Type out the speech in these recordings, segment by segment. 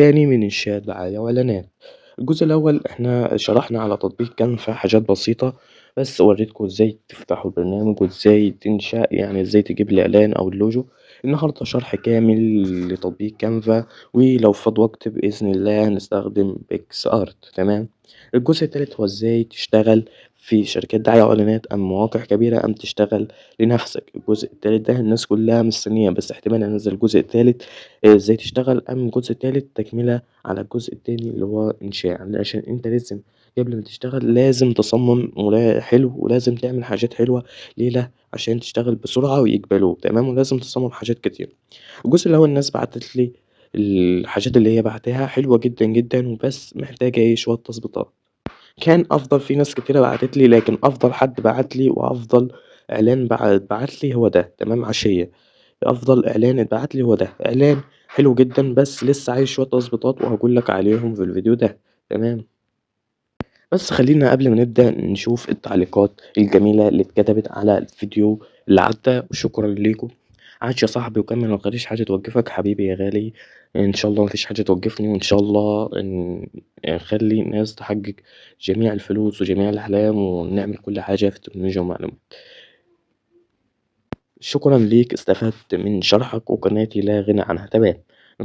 تاني من إنشاء دعاية وإعلانات. الجزء الأول إحنا شرحنا على تطبيق كانفا حاجات بسيطة، بس وريتكم إزاي تفتحوا البرنامج وإزاي تنشأ، يعني إزاي تجيب الإعلان أو اللوجو. النهاردة شرح كامل لتطبيق كانفا، ولو فاض وقت بإذن الله هنستخدم بيكس آرت. تمام. الجزء التالت هو إزاي تشتغل في شركات دعاية وإعلانات أم مواقع كبيرة أم تشتغل لنفسك. الجزء التالت ده الناس كلها مستنية، بس احتمال أنزل الجزء التالت إزاي تشتغل. أما الجزء التالت تكملة على الجزء التاني اللي هو إنشاء، عشان أنت لازم قبل ما تشتغل لازم تصمم حلو، ولازم تعمل حاجات حلوة. ليه لأ؟ عشان تشتغل بسرعة ويقبلوك. تمام. ولازم تصمم حاجات كتير. الجزء الأول الناس بعتت لي الحاجات اللي هي بعتها حلوة جدا جدا، وبس محتاجة شوية تظبيطات. كان أفضل في ناس كتيرة بعتت لي، لكن أفضل حد بعت لي وأفضل إعلان بعت لي هو ده. تمام. عشية أفضل إعلان اتبعت لي هو ده. إعلان حلو جدًا، بس لسه عايز شوية تضبيطات وهاقول لك عليهم في الفيديو ده. تمام. بس خلّينا قبل ما نبدأ نشوف التعليقات الجميلة اللي اتكتبت على الفيديو اللي عدّى، وشكرًا ليكم. عاش يا صاحبي وكمّل، ما تخلّيش حاجة توقّفك حبيبي يا غالي. إن شاء الله ما فيش حاجة توقّفني، وإن شاء الله نخلّي الناس تحقق جميع الفلوس وجميع الأحلام، ونعمل كل حاجة في التكنولوجيا والمعلومات. شكرًا ليك، استفدت من شرحك وقناتي لا غنى عنها. تمام.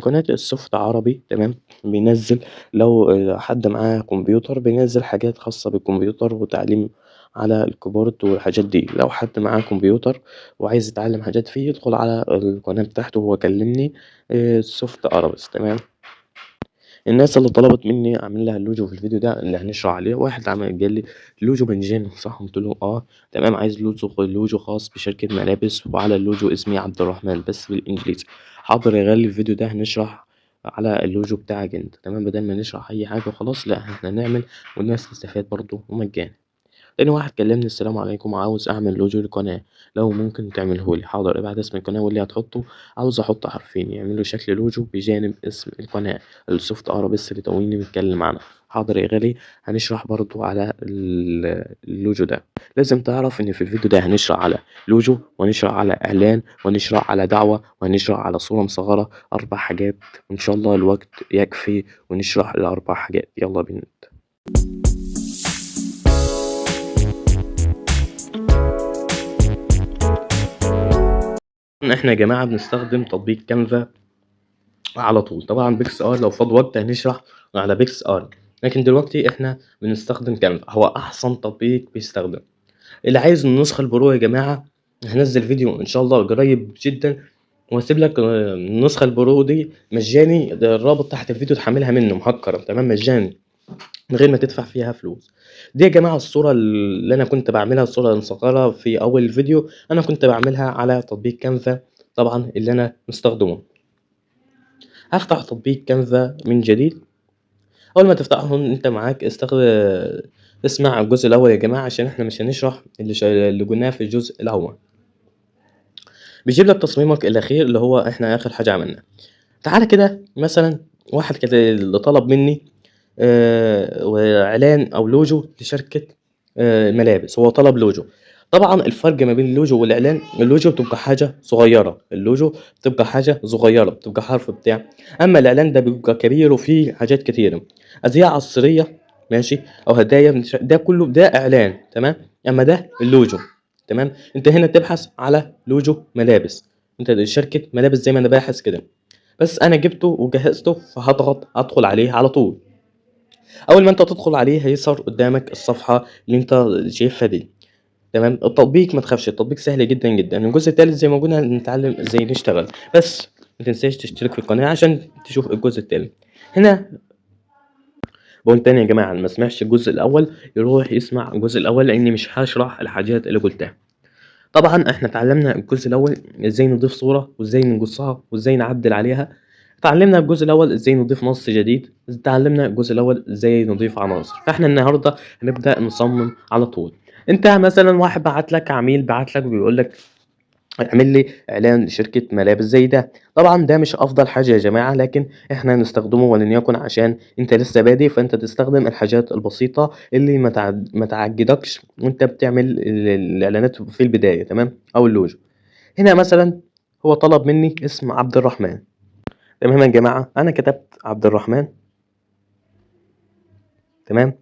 قناة السوفت عربي. تمام. بينزّل لو حد معاه كمبيوتر بينزّل حاجات خاصة بالكمبيوتر وتعليم على الكيبورد والحاجات دي. لو حد معاه كمبيوتر وعايز يتعلم حاجات فيه يدخل على القناة بتاعته، هو كلمني soft Arabs. تمام. الناس اللي طلبت مني أعمل لها اللوجو في الفيديو ده اللي هنشرح عليه، واحد قال لي اللوجو مجاني صح؟ قلت له اه. تمام. عايز لوجو خاص بشركة ملابس، وعلى اللوجو اسمي عبد الرحمن بس بالإنجليزي. حاضر يا غالي، الفيديو ده هنشرح على اللوجو بتاعك انت. تمام. بدل ما نشرح أي حاجة وخلاص، لا احنا نعمل والناس تستفاد برضه ومجاني. تاني واحد كلمني السلام عليكم، عاوز أعمل لوجو لقناة، لو ممكن تعملهولي. حاضر. ابعت اسم القناة واللي هتحطه. عاوز أحط حرفين يعملوا شكل لوجو بجانب اسم القناة السوفت بس اللي تويني بنتكلم عنها. حاضر يا غالي. هنشرح برضو على اللوجو ده. لازم تعرف إن في الفيديو ده هنشرح على لوجو، ونشرح على إعلان، ونشرح على دعوة، ونشرح على صورة مصغرة. 4 حاجات، وإن شاء الله الوقت يكفي ونشرح ال4 حاجات. يلا بينا. إحنا يا جماعة بنستخدم تطبيق كانفا على طول. طبعا بيكس ار لو فاض وقت هنشرح على بيكس ار، لكن دلوقتي احنا بنستخدم كانفا، هو احسن تطبيق بيستخدم. اللي عايز النسخة البرو يا جماعة هنزل فيديو ان شاء الله قريب جدا، وهسيب لك النسخة البرو دي مجاني. ده الرابط تحت الفيديو تحملها منه مهكرة. تمام. مجاني من غير ما تدفع فيها فلوس. دي يا جماعة الصورة اللي انا كنت بعملها، الصورة المصغرة في اول الفيديو انا كنت بعملها على تطبيق كانفا طبعا اللي انا مستخدمه. هفتح تطبيق كانفا من جديد. اول ما تفتحه انت معاك اسمع الجزء الاول يا جماعه، عشان احنا مش هنشرح اللي قلناه في الجزء الاول. بيجيب لك تصميمك الاخير اللي هو احنا اخر حاجه عملناها. تعالى كده مثلا، واحد كده اللي طلب مني واعلان او لوجو لشركه ملابس. هو طلب لوجو. طبعا الفرق ما بين اللوجو والاعلان، اللوجو بتبقى حاجه صغيره، اللوجو بتبقى حاجه صغيره بتبقى حرف بتاع. اما الاعلان ده بيبقى كبير وفيه حاجات كتيره، ازياء عصريه، ماشي، او هدايا ده كله ده اعلان. تمام. اما ده اللوجو. تمام. انت هنا تبحث على لوجو ملابس، انت شركه ملابس زي ما انا باحث كده. بس انا جبته وجهزته، فهضغط ادخل عليه على طول. اول ما انت تدخل عليه هيظهر قدامك الصفحه اللي انت شايفها دي. تمام. التطبيق ما تخافش، التطبيق سهل جدا جدا. الجزء الثالث زي ما قلنا نتعلم ازاي نشتغل. بس ما تنساش تشترك في القناه عشان تشوف الجزء الثالث. هنا بقول تاني يا جماعه، اللي ما سمعش الجزء الاول يروح يسمع الجزء الاول، لاني مش هشرح الحاجات اللي قلتها. طبعا احنا اتعلمنا الجزء الاول ازاي نضيف صوره، وازاي نقصها، وازاي نعدل عليها. اتعلمنا الجزء الاول ازاي نضيف نص جديد. اتعلمنا الجزء الاول ازاي نضيف عناصر. فاحنا النهارده هنبدا نصمم على طول. انت مثلا واحد بعت لك، عميل بعت لك وبيقول لك اعمل لي اعلان لشركة ملابس زي ده. طبعا ده مش افضل حاجة يا جماعة، لكن احنا نستخدمه ولنكن عشان انت لسه بادئ، فانت تستخدم الحاجات البسيطة اللي ما تعجدكش وانت بتعمل الاعلانات في البداية. تمام. او اللوجو. هنا مثلا هو طلب مني اسم عبد الرحمن. تمام يا جماعة، أنا كتبت عبد الرحمن. تمام.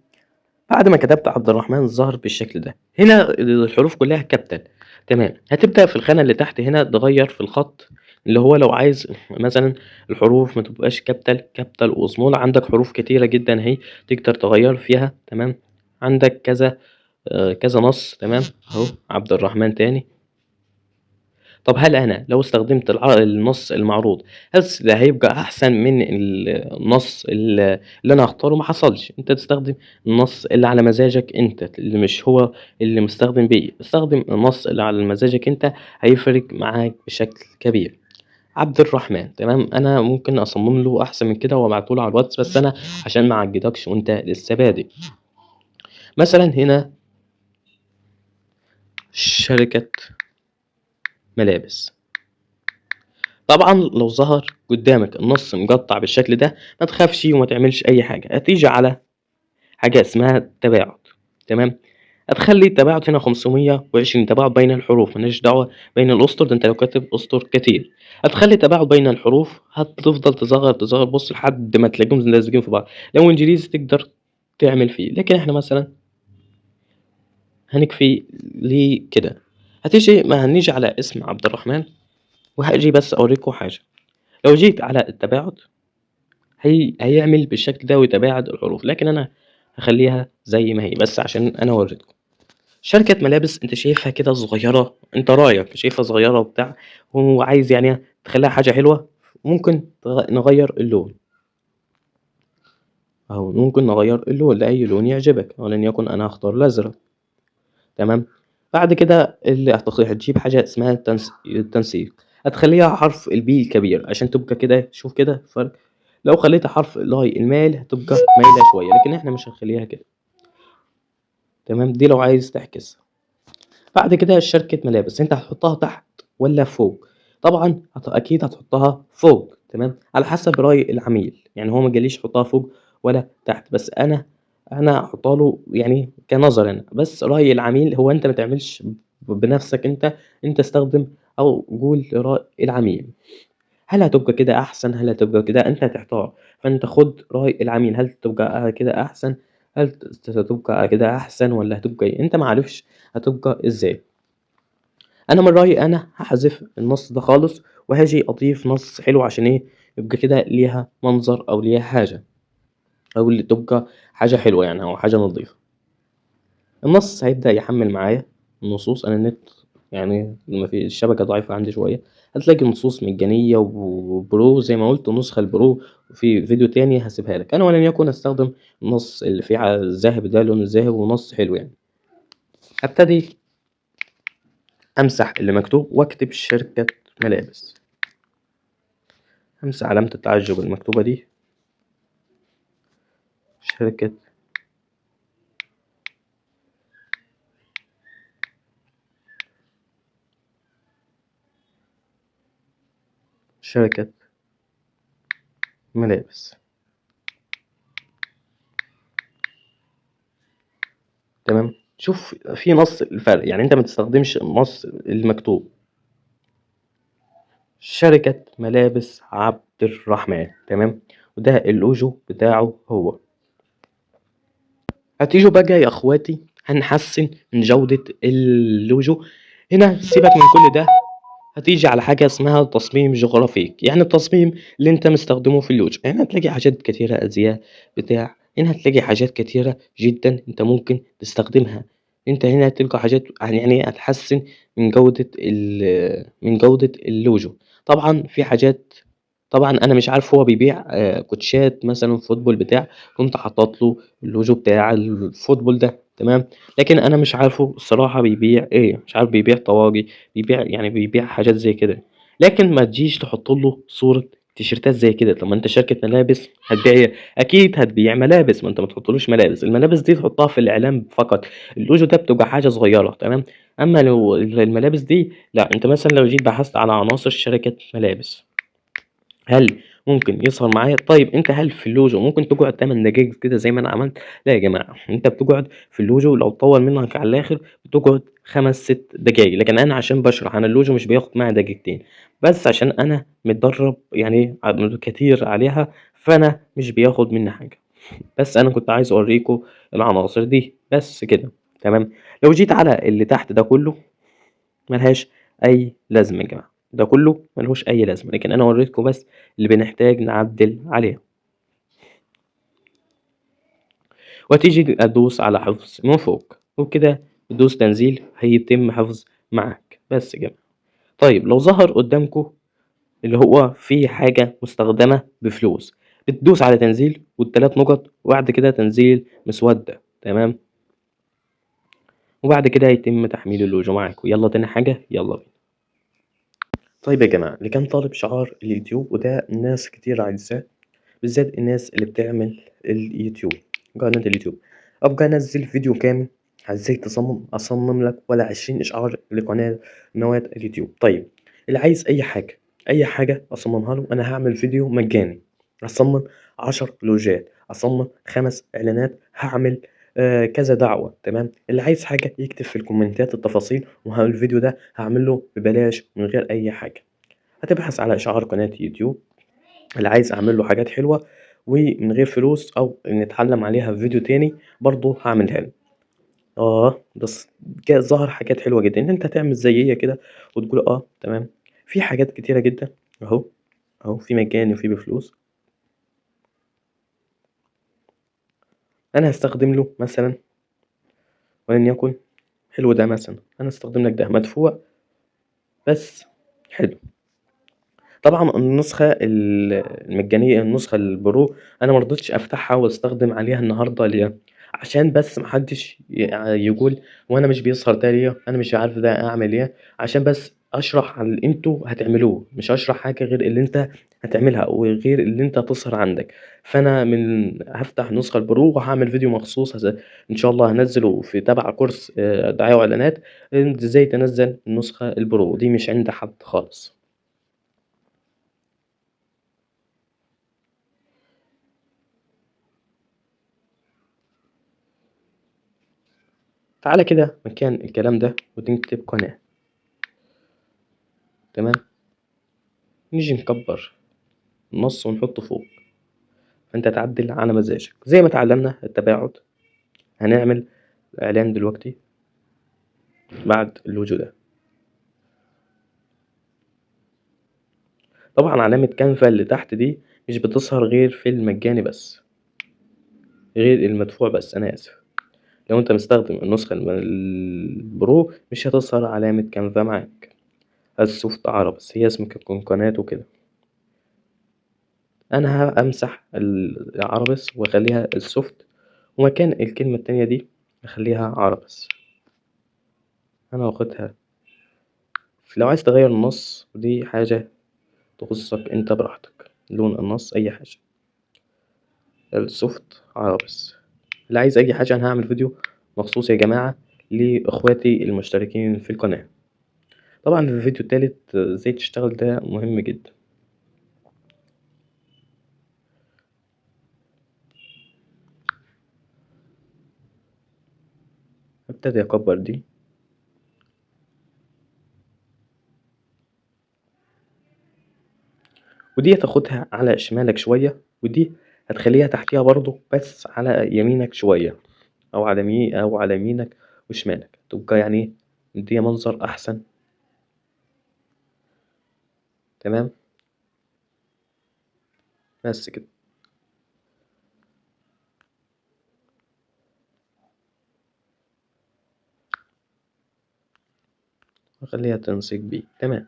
بعد ما كتبت عبد الرحمن ظهر بالشكل ده. هنا الحروف كلها كابيتال. تمام. هتبدأ في الخانة اللي تحت هنا تغير في الخط، اللي هو لو عايز مثلا الحروف ما تبقاش كابيتال وسمول. عندك حروف كتيرة جدا اهي تقدر تغير فيها. تمام. عندك كذا كذا نص. تمام. اهو عبد الرحمن تاني. طب هل أنا لو استخدمت النص المعروض، هل ده هيبقى أحسن من النص اللي أنا هاختاره؟ ما حصلش. أنت تستخدم النص اللي على مزاجك أنت، اللي مش هو اللي مستخدم بيه. استخدم النص اللي على مزاجك أنت، هيفرق معاك بشكل كبير. عبد الرحمن. تمام. أنا ممكن أصمم له أحسن من كده وأبعته له على الواتس، بس أنا عشان ما أعجدكش وأنت لسه بادئ. مثلا هنا شركة ملابس. طبعا لو ظهر قدامك النص مقطع بالشكل ده، ما تخافش وما تعملش اي حاجه. هتيجي على حاجه اسمها التباعد. تمام. هتخلي التباعد هنا 520 تباعد بين الحروف. مالناش دعوه بين الاسطر ده، انت لو كاتب اسطر كتير هتخلي تباعد بين الحروف. هتفضل تصغر تصغر، بص لحد ما تلاقيهم لازقين في بعض. لو انجليزي تقدر تعمل فيه، لكن احنا مثلا هنكفي ليه كده. هتيجي ما هنيجي على اسم عبد الرحمن، وهاجي بس اوريكم حاجه. لو جيت على التباعد هيعمل بالشكل ده ويتباعد الحروف، لكن انا هخليها زي ما هي بس عشان انا اوريكم. شركة ملابس انت شايفها كده صغيرة، انت رايك شايفها صغيرة وبتاع، وعايز يعني تخليها حاجة حلوة. ممكن نغير اللون، اهو ممكن نغير اللون لأي لون يعجبك، ولن يكن انا هختار الازرق. تمام. بعد كده اللي هتجيب حاجة اسمها التنسيق. هتخليها حرف البي الكبير عشان تبقى كده. شوف كده فرق. لو خليتها حرف الاي المال هتبقى مايلة شوية، لكن احنا مش هنخليها كده. تمام. دي لو عايز تعكسها. بعد كده شركة ملابس انت هتحطها تحت ولا فوق؟ طبعا اكيد هتحطها فوق. تمام. على حسب رأي العميل، يعني هو ما جاليش حطها فوق ولا تحت، بس انا هحطها له يعني كنظر انا. بس رأي العميل هو انت ما تعملش بنفسك انت استخدم او قول رأي العميل. هل هتبقى كده احسن؟ هل هتبقى كده؟ انت هتحتار. فانت خد رأي العميل. هل تبقى كده احسن؟ هل هتبقى كده احسن ولا هتبقى ايه؟ انت معرفش هتبقى ازاي. انا من رأيي انا هحذف النص ده خالص، وهاجي اضيف نص حلو. عشان ايه؟ يبقى كده ليها منظر او ليها حاجة، او اللي تبقى حاجة حلوة يعني، او حاجة نظيفة. النص هيبدأ يحمل معايا النصوص. انا النت يعني لما في الشبكة ضعيفة عندي شوية، هتلاقي نصوص مجانية وبرو زي ما قلت. نسخة البرو في فيديو تاني هسيبها لك. انا ولن يكن استخدم النص اللي فيه على الذهب ده، لون الذهب ونص حلو يعني. هبتدي امسح اللي مكتوب واكتب شركة ملابس. همسح علامة التعجب المكتوبة دي. شركة شركة ملابس. تمام. شوف في نص الفرق، يعني انت ما تستخدمش النص المكتوب. شركة ملابس عبد الرحمن. تمام. وده اللوجو بتاعه هو. هتيجوا بقى يا اخواتي هنحسن من جودة اللوجو. هنا سيبك من كل ده. هتيجي على حاجة اسمها تصميم جغرافيك، يعني التصميم اللي انت مستخدمه في اللوجو. هنا هتلاقي حاجات كتيرة، ازياء بتاع. هنا هتلاقي حاجات كتيرة جدا انت ممكن تستخدمها. انت هنا هتلقى حاجات يعني هتحسن من جودة اللوجو. طبعا في حاجات. طبعا انا مش عارف هو بيبيع كوتشات مثلا فوتبول بتاع، كنت حاطط له اللوجو بتاع الفوتبول ده. تمام. لكن انا مش عارفه الصراحة بيبيع ايه. مش عارف بيبيع طواجي، بيبيع حاجات زي كده. لكن ما تجيش تحط له صورة تيشيرتات زي كده. طب ما انت شركة ملابس هتبيع ايه؟ اكيد هتبيع ملابس. ما انت ما تحطلوش ملابس. الملابس دي تحطها في الاعلان فقط. اللوجو ده بتبقى حاجة صغيرة. تمام. اما لو الملابس دي لا. انت مثلا لو جيت بحثت على عناصر شركة ملابس، هل ممكن يسهر معايا. طيب أنت هل في اللوجو ممكن تقعد 8 دقايق كده زي ما أنا عملت؟ لا يا جماعة، أنت بتقعد في اللوجو لو طوّل منك على الآخر بتقعد 5، 6 دقايق، لكن أنا عشان باشرح عن اللوجو مش بياخد معايا دقيقتين، بس عشان أنا متدرب يعني كتير عليها، فأنا مش بياخد مني حاجة. بس أنا كنت عايز أوريكم العناصر دي بس كده. تمام. لو جيت على اللي تحت ده كله ملهاش أي لازمة يا جماعة، ده كله ملهوش أي لازمة، لكن أنا وريتكم بس اللي بنحتاج نعدل عليها. وهتيجي تدوس على حفظ من فوق وبكده تدوس تنزيل هيتم حفظ معاك بس كده. طيب لو ظهر قدامكم اللي هو في حاجة مستخدمة بفلوس، بتدوس على تنزيل والتلات نقط وبعد كده تنزيل مسودة. تمام. وبعد كده هيتم تحميل اللوجو معاك. ويلا تاني حاجة يلا بينا. طيب يا جماعة، اللي كان طالب شعار اليوتيوب وده ناس كتير عايزاه، بالذات الناس اللي بتعمل اليوتيوب، قناة اليوتيوب، أبقى أنزل فيديو كامل على ازاي أصمم لك ولا 20 إشعار قناة اليوتيوب. طيب اللي عايز أي حاجة أصممها له، أنا هعمل فيديو مجاني، أصمم 10 لوجات، أصمم 5 إعلانات، هعمل كذا دعوة. تمام. اللي عايز حاجة يكتب في الكومنتات التفاصيل والفيديو ده هعمله ببلاش من غير أي حاجة. هتبحث على إشعار قناة يوتيوب، اللي عايز أعمل له حاجات حلوة ومن غير فلوس أو نتعلم عليها في فيديو تاني برضه هعملها له. بس ظهر حاجات حلوة جدا إن أنت تعمل زي هي كده وتقول تمام. في حاجات كتيرة جدا أهو، في مجاني وفي بفلوس. أنا هستخدم له مثلا ولنيكن حلو ده، مثلا أنا هستخدم لك ده مدفوع بس حلو. طبعًا النسخة المجانية، النسخة البرو أنا ما رضيتش أفتحها واستخدم عليها النهارده ليه؟ عشان بس ما حدش يقول هو أنا مش بيظهر ده ليه، أنا مش عارف ده أعمل إيه، عشان بس أشرح على اللي أنتم هتعملوه، مش هاشرح حاجة غير اللي أنت هتعملها وغير اللي أنت تظهر عندك. فأنا هافتح النسخة البرو وهاعمل فيديو مخصوص إن شاء الله هانزّله في تبع كورس دعاية وإعلانات، إزاي تنزّل النسخة البرو، دي مش عند حد خالص. تعالَ كده مكان الكلام ده وتكتب قناة. تمام. نيجي نكبر النص ونحطه فوق، فأنت تعدل على مزاجك زي ما اتعلمنا التباعد. هنعمل إعلان دلوقتي بعد اللوجو ده. طبعا علامة كانفا اللي تحت دي مش بتظهر غير في المجاني بس، غير المدفوع بس، أنا آسف. لو أنت مستخدم النسخة البرو مش هتظهر علامة كانفا معاك. السوفت عرب بس هي اسم قناة وكده. أنا همسح العربس وأخليها السوفت، ومكان الكلمة التانية دي أخليها عربس. أنا واخدها. لو عايز تغير النص دي حاجة تخصك أنت براحتك، لون النص أي حاجة. السوفت عربس. اللي عايز أي حاجة أنا هعمل فيديو مخصوص يا جماعة لإخواتي المشتركين في القناة. طبعا في الفيديو التالت ازاي تشتغل ده مهم جدا. هبتدي أكبر دي ودي هتاخدها على شمالك شوية، ودي هتخليها تحتيها برضو بس على يمينك شوية، أو على يمينك وشمالك، تبقى يعني دي منظر أحسن. تمام. بس كده. أخليها تنسيق بيه. تمام.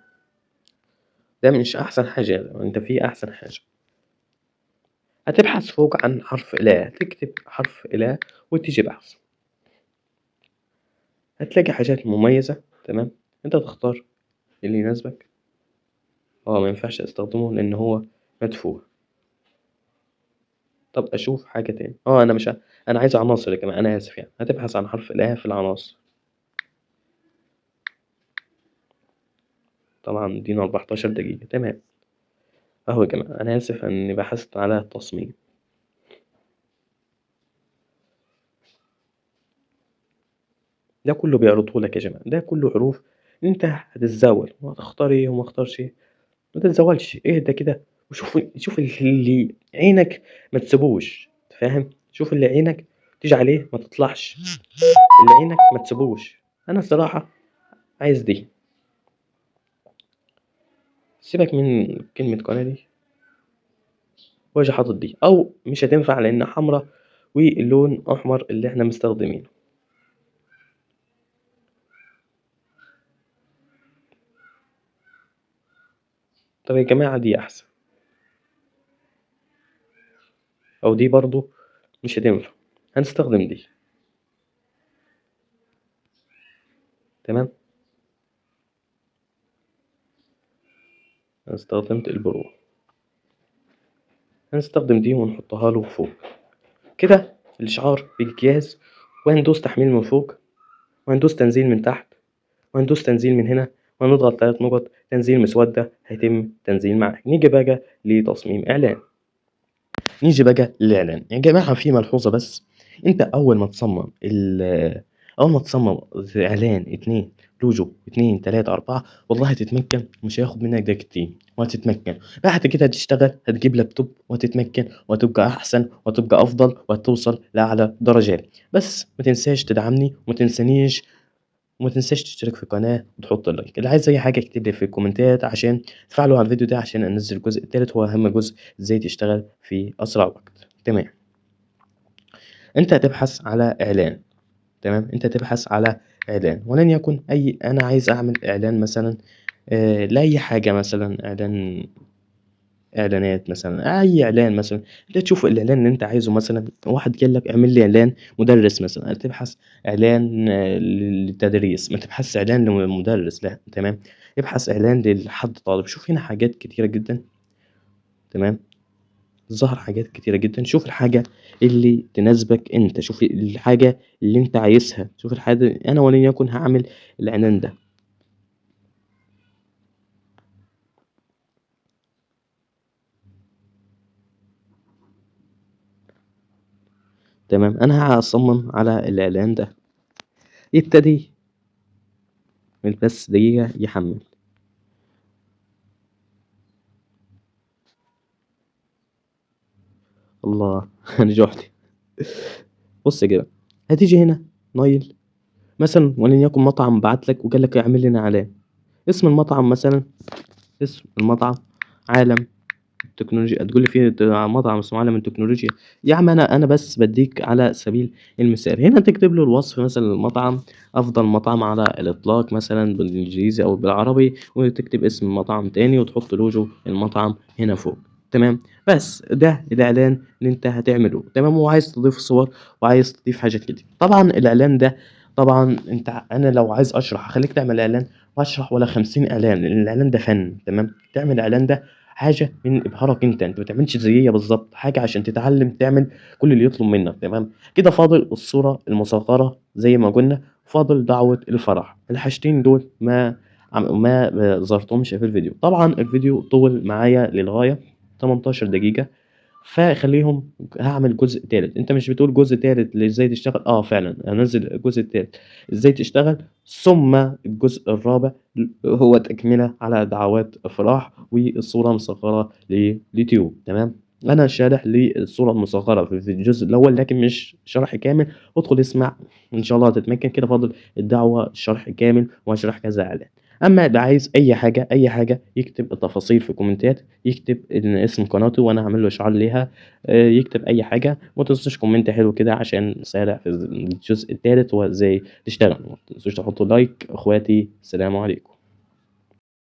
ده مش أحسن حاجة، أنت في أحسن حاجة. هتبحث فوق عن حرف إله، تكتب حرف إله وتيجي بحث، هتلاقي حاجات مميزة. تمام. أنت تختار اللي يناسبك. ما ينفعش استخدمه لأن هو مدفوع. طب أشوف حاجة تاني. أنا مش أنا عايز عناصر يا جماعة، أنا آسف يعني. هتبحث عن حرف إله في العناصر. طبعا ادينا 14 دقيقة. تمام. أهو يا جماعة، أنا آسف إني بحثت على التصميم. ده كله بيعرضه لك يا جماعة، ده كله حروف. أنت هتتزاول وهتختار إيه وما اختارش إيه. ما تتزاولش، اهدى كده وشوف اللي عينك ما تسيبوش. فاهم؟ شوف اللي عينك تيجي عليه ما تطلعش، اللي عينك ما تسيبوش. أنا الصراحة عايز دي. سيبك من كلمة قناة دي واجي حاطط دي، أو مش هتنفع لأنها حمرا واللون أحمر اللي احنا مستخدمينه. طب يا جماعة دي أحسن، أو دي برضو مش هتنفع، هنستخدم دي. تمام. أنا استخدمت البرو، هنستخدم دي ونحطها له فوق كده. الإشعار بالجهاز، وهندوس تحميل من فوق، وهندوس تنزيل من تحت، وهندوس تنزيل من هنا، وهنضغط 3 نقط تنزيل مسودة هيتم تنزيل معاك. نيجي بقى لتصميم إعلان. نيجي بقى للإعلان يا جماعة، في ملحوظة بس. أنت أول ما تصمم إعلان 2 لوجو 2 3 4، والله هتتمكن، مش هياخد منك دقيقتين وهتتمكن. بعد كده هتشتغل، هتجيب لابتوب وهتتمكن وهتبقى أحسن وهتبقى أفضل وهتوصل لأعلى درجات. بس ما تنساش تدعمني وما تنساش تشترك في القناة وتحط اللايك. اللي عايز أي حاجة اكتب لي في الكومنتات عشان تفعلوا على الفيديو ده عشان أنزل الجزء التالت، هو أهم جزء، إزاي تشتغل في أسرع وقت. تمام. أنت هتبحث على إعلان. تمام. أنت هتبحث على إعلان، ولن يكن أنا عايز أعمل إعلان مثلا لأي حاجة، مثلا إعلانات، مثلا أي إعلان. مثلا أنت تشوف الإعلان اللي أنت عايزه، مثلا واحد قال لك اعمل لي إعلان مدرس مثلا، تبحث إعلان للتدريس، ما تبحث إعلان لمدرس، لا. تمام. ابحث إعلان لحد طالب. شوف هنا حاجات كتيرة جدا. تمام. ظهر حاجات كتيرة جدا. شوف الحاجة اللي تناسبك أنت، شوف الحاجة اللي أنت عايزها، شوف الحاجة. أنا ولن يكن هعمل الإعلان ده. تمام. أنا هصمم على الإعلان ده. يبتدي بس دقيقة يحمل. الله أنا جوعت. بص كده، هتيجي هنا نايل مثلا، ولن يكن مطعم بعت لك وقال لك اعمل لنا إعلان. اسم المطعم مثلا، اسم المطعم عالم التكنولوجيا. هتقول لي فيه مطعم اسمه عالم التكنولوجيا؟ يا عم انا بس بديك على سبيل المثال. هنا تكتب له الوصف مثلا المطعم، افضل مطعم على الاطلاق مثلا بالانجليزي او بالعربي، وتكتب اسم مطعم تاني وتحط لوجو المطعم هنا فوق. تمام. بس ده الاعلان اللي انت هتعمله. تمام. وعايز تضيف صور وعايز تضيف حاجات كتير. طبعا الاعلان ده، طبعا انا لو عايز اشرح هخليك تعمل اعلان واشرح ولا 50 اعلان، لان الاعلان ده فن. تمام. تعمل اعلان ده حاجة من إبهارك أنت ما تعملش زيية بالظبط، حاجة عشان تتعلم تعمل كل اللي يطلب منك. تمام كده. فاضل الصورة المصغرة زي ما قلنا، فاضل دعوة الفرح. الحاجتين دول ما ظهرتهمش في الفيديو. طبعا الفيديو طول معايا للغاية 18 دقيقة، فخليهم. هعمل جزء تالت. انت مش بتقول جزء تالت ازاي تشتغل؟ فعلا هنزل الجزء التالت ازاي تشتغل، ثم الجزء الرابع هو تكملة على دعوات افراح والصورة مصغرة لليوتيوب. تمام. انا شارح للصورة المصغرة في الجزء الاول لكن مش شرح كامل. ادخل اسمع ان شاء الله هتتمكن كده. فاضل الدعوة شرح كامل واشرح كذا اعلان. اما اللي عايز اي حاجة يكتب التفاصيل في الكومنتات، يكتب إن اسم قناته وانا هعمل له اشعار ليها. يكتب اي حاجة. ما تنسوش كومنت حلو كده عشان نسارع في الجزء الثالث وازاي تشتغل. ما تنسوش تحطوا لايك. اخواتي السلام عليكم.